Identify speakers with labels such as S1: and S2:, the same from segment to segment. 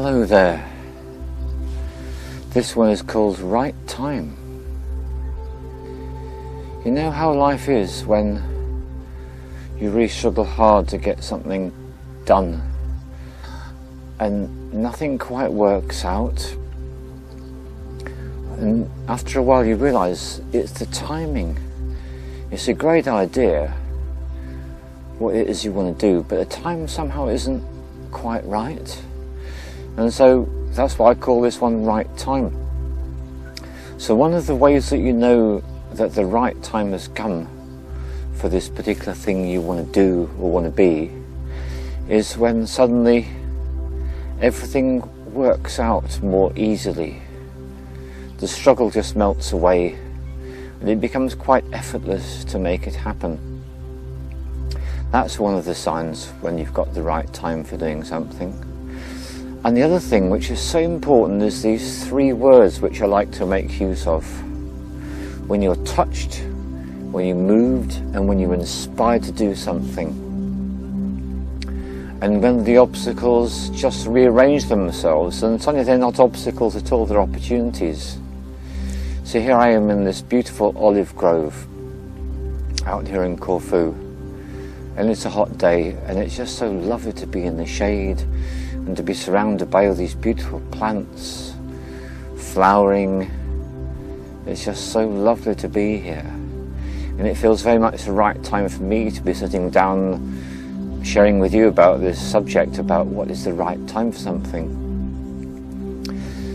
S1: Hello there. This one is called Right Time. You know how life is when you really struggle hard to get something done and nothing quite works out, and after a while you realise it's the timing. It's a great idea what it is you want to do, but the time somehow isn't quite right. And so that's why I call this one Right Time. So one of the ways that you know that the right time has come for this particular thing you want to do or want to be is when suddenly everything works out more easily. The struggle just melts away and it becomes quite effortless to make it happen. That's one of the signs when you've got the right time for doing something. And the other thing which is so important is these three words which I like to make use of. When you're touched, when you're moved, and when you're inspired to do something. And when the obstacles just rearrange themselves, and suddenly they're not obstacles at all, they're opportunities. So here I am in this beautiful olive grove out here in Corfu, and it's a hot day, and it's just so lovely to be in the shade and to be surrounded by all these beautiful plants flowering. It's just so lovely to be here, and it feels very much the right time for me to be sitting down sharing with you about this subject, about what is the right time for something.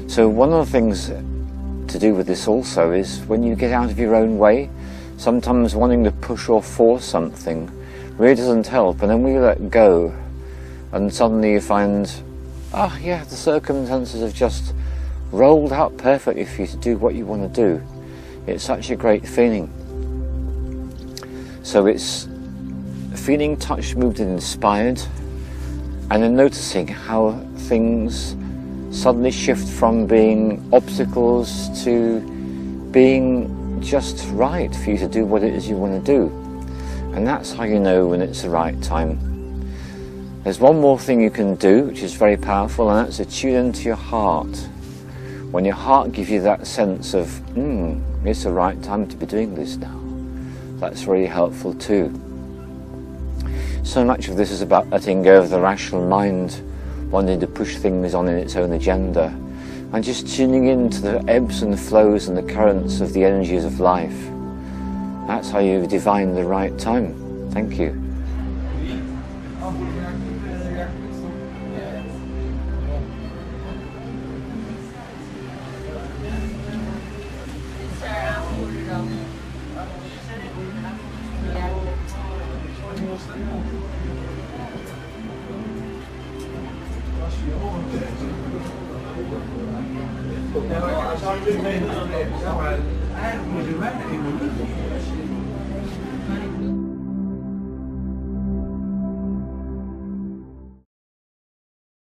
S1: So one of the things to do with this also is when you get out of your own way, sometimes wanting to push or force something really doesn't help, and then we let go and suddenly you find, the circumstances have just rolled out perfectly for you to do what you want to do. It's such a great feeling. So it's feeling touched, moved and inspired, and then noticing how things suddenly shift from being obstacles to being just right for you to do what it is you want to do. And that's how you know when it's the right time. There's one more thing you can do which is very powerful, and that's to tune into your heart. When your heart gives you that sense of, it's the right time to be doing this now. That's really helpful too. So much of this is about letting go of the rational mind, wanting to push things on in its own agenda, and just tuning into the ebbs and flows and the currents of the energies of life. That's how you divine the right time. Thank you.